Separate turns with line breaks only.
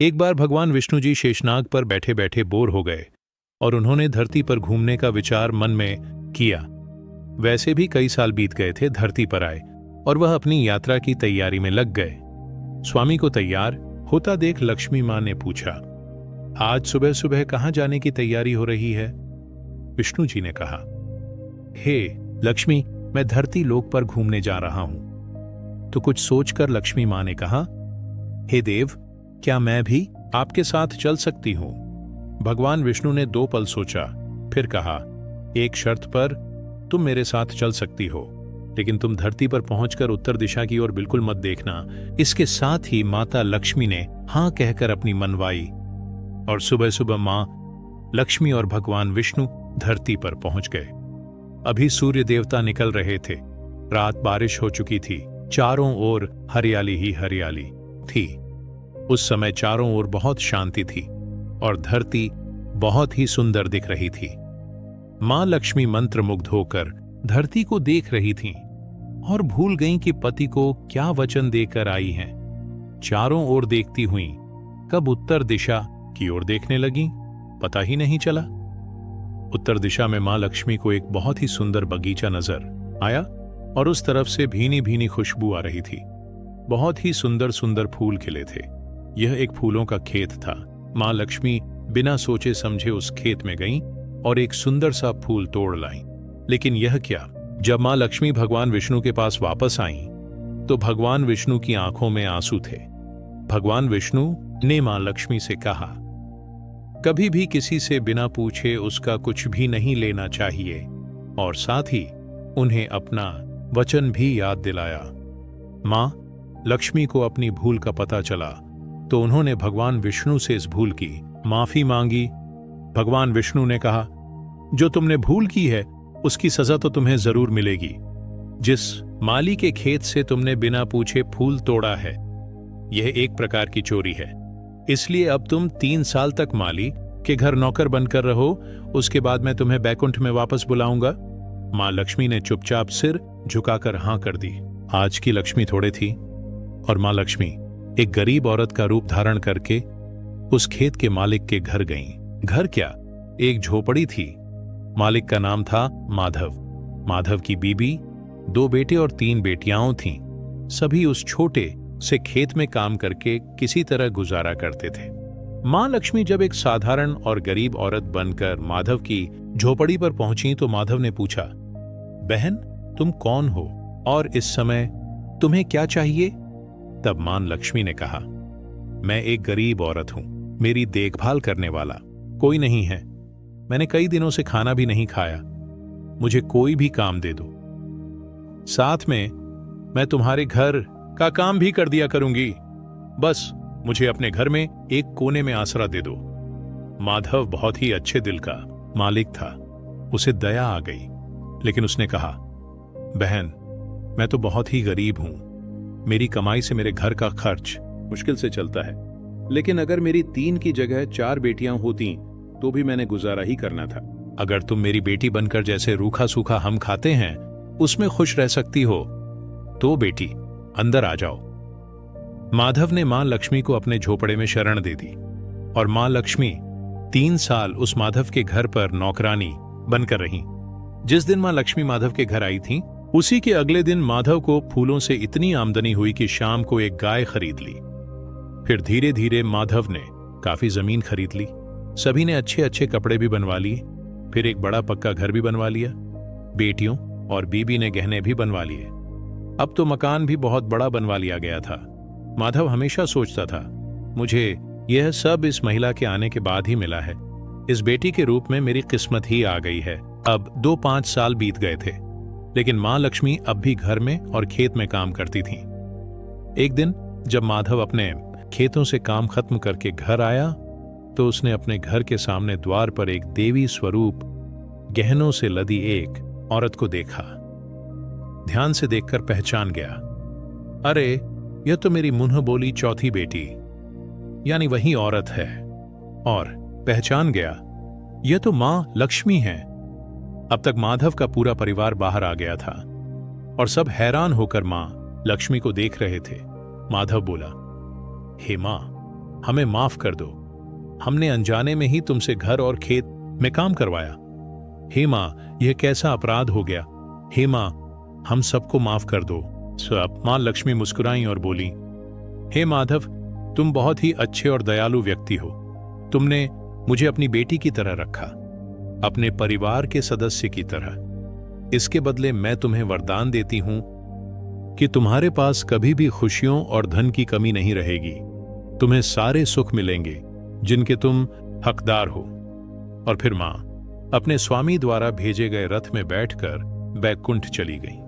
एक बार भगवान विष्णु जी शेषनाग पर बैठे बैठे बोर हो गए और उन्होंने धरती पर घूमने का विचार मन में किया। वैसे भी कई साल बीत गए थे धरती पर आए और वह अपनी यात्रा की तैयारी में लग गए। स्वामी को तैयार होता देख लक्ष्मी मां ने पूछा, आज सुबह सुबह कहां जाने की तैयारी हो रही है? विष्णु जी ने कहा, हे लक्ष्मी, मैं धरती लोक पर घूमने जा रहा हूं। तो कुछ सोचकर लक्ष्मी मां ने कहा, हे देव, क्या मैं भी आपके साथ चल सकती हूं? भगवान विष्णु ने 2 पल सोचा, फिर कहा, एक शर्त पर तुम मेरे साथ चल सकती हो, लेकिन तुम धरती पर पहुंचकर उत्तर दिशा की ओर बिल्कुल मत देखना। इसके साथ ही माता लक्ष्मी ने हां कहकर अपनी मनवाई और सुबह सुबह मां लक्ष्मी और भगवान विष्णु धरती पर पहुंच गए। अभी सूर्य देवता निकल रहे थे। रात बारिश हो चुकी थी। चारों ओर हरियाली ही हरियाली थी। उस समय चारों ओर बहुत शांति थी और धरती बहुत ही सुंदर दिख रही थी। मां लक्ष्मी मंत्रमुग्ध होकर धरती को देख रही थीं और भूल गईं कि पति को क्या वचन देकर आई हैं। चारों ओर देखती हुईं कब उत्तर दिशा की ओर देखने लगीं, पता ही नहीं चला। उत्तर दिशा में मां लक्ष्मी को एक बहुत ही सुंदर बगीचा नजर आया और उस तरफ से भीनी भीनी खुशबू आ रही थी। बहुत ही सुंदर सुंदर फूल खिले थे। यह एक फूलों का खेत था। मां लक्ष्मी बिना सोचे समझे उस खेत में गईं और एक सुंदर सा फूल तोड़ लाईं। लेकिन यह क्या, जब मां लक्ष्मी भगवान विष्णु के पास वापस आईं तो भगवान विष्णु की आंखों में आंसू थे। भगवान विष्णु ने मां लक्ष्मी से कहा, कभी भी किसी से बिना पूछे उसका कुछ भी नहीं लेना चाहिए, और साथ ही उन्हें अपना वचन भी याद दिलाया। मां लक्ष्मी को अपनी भूल का पता चला तो उन्होंने भगवान विष्णु से इस भूल की माफी मांगी। भगवान विष्णु ने कहा, जो तुमने भूल की है उसकी सजा तो तुम्हें जरूर मिलेगी। जिस माली के खेत से तुमने बिना पूछे फूल तोड़ा है, यह एक प्रकार की चोरी है। इसलिए अब तुम 3 साल तक माली के घर नौकर बनकर रहो, उसके बाद मैं तुम्हें बैकुंठ में वापस बुलाऊंगा। मां लक्ष्मी ने चुपचाप सिर झुकाकर हां कर दी। आज की लक्ष्मी थोड़े थी और मां लक्ष्मी एक गरीब औरत का रूप धारण करके उस खेत के मालिक के घर गईं। घर क्या, एक झोपड़ी थी। मालिक का नाम था माधव। माधव की बीबी, 2 बेटे और 3 बेटियां थीं। सभी उस छोटे से खेत में काम करके किसी तरह गुजारा करते थे। मां लक्ष्मी जब एक साधारण और गरीब औरत बनकर माधव की झोपड़ी पर पहुंची तो माधव ने पूछा, बहन, तुम कौन हो और इस समय तुम्हें क्या चाहिए? तब मां लक्ष्मी ने कहा, मैं एक गरीब औरत हूं, मेरी देखभाल करने वाला कोई नहीं है। मैंने कई दिनों से खाना भी नहीं खाया, मुझे कोई भी काम दे दो, साथ में मैं तुम्हारे घर का काम भी कर दिया करूंगी। बस मुझे अपने घर में एक कोने में आसरा दे दो। माधव बहुत ही अच्छे दिल का मालिक था। उसे दया आ गई, लेकिन उसने कहा, बहन, मैं तो बहुत ही गरीब हूं। मेरी कमाई से मेरे घर का खर्च मुश्किल से चलता है, लेकिन अगर मेरी 3 की जगह 4 बेटियां होती तो भी मैंने गुजारा ही करना था। अगर तुम मेरी बेटी बनकर जैसे रूखा सूखा हम खाते हैं उसमें खुश रह सकती हो तो बेटी अंदर आ जाओ। माधव ने मां लक्ष्मी को अपने झोपड़े में शरण दे दी और मां लक्ष्मी 3 साल उस माधव के घर पर नौकरानी बनकर रहीं। जिस दिन मां लक्ष्मी माधव के घर आई थीं, उसी के अगले दिन माधव को फूलों से इतनी आमदनी हुई कि शाम को एक गाय खरीद ली। फिर धीरे धीरे माधव ने काफी जमीन खरीद ली। सभी ने अच्छे अच्छे कपड़े भी बनवा लिए। फिर एक बड़ा पक्का घर भी बनवा लिया। बेटियों और बीबी ने गहने भी बनवा लिए। अब तो मकान भी बहुत बड़ा बनवा लिया गया था। माधव हमेशा सोचता था, मुझे यह सब इस महिला के आने के बाद ही मिला है। इस बेटी के रूप में मेरी किस्मत ही आ गई है। अब 2-5 साल बीत गए थे, लेकिन मां लक्ष्मी अब भी घर में और खेत में काम करती थीं। एक दिन जब माधव अपने खेतों से काम खत्म करके घर आया तो उसने अपने घर के सामने द्वार पर एक देवी स्वरूप गहनों से लदी एक औरत को देखा। ध्यान से देखकर पहचान गया, अरे यह तो मेरी मुंह बोली चौथी बेटी यानी वही औरत है। और पहचान गया, यह तो मां लक्ष्मी है। अब तक माधव का पूरा परिवार बाहर आ गया था और सब हैरान होकर मां लक्ष्मी को देख रहे थे। माधव बोला, हे मां, हमें माफ कर दो। हमने अनजाने में ही तुमसे घर और खेत में काम करवाया। हे माँ, यह कैसा अपराध हो गया। हे माँ, हम सबको माफ कर दो। सब माँ लक्ष्मी मुस्कुराई और बोली, हे माधव, तुम बहुत ही अच्छे और दयालु व्यक्ति हो। तुमने मुझे अपनी बेटी की तरह रखा, अपने परिवार के सदस्य की तरह। इसके बदले मैं तुम्हें वरदान देती हूं कि तुम्हारे पास कभी भी खुशियों और धन की कमी नहीं रहेगी। तुम्हें सारे सुख मिलेंगे जिनके तुम हकदार हो। और फिर मां अपने स्वामी द्वारा भेजे गए रथ में बैठकर बैकुंठ चली गई।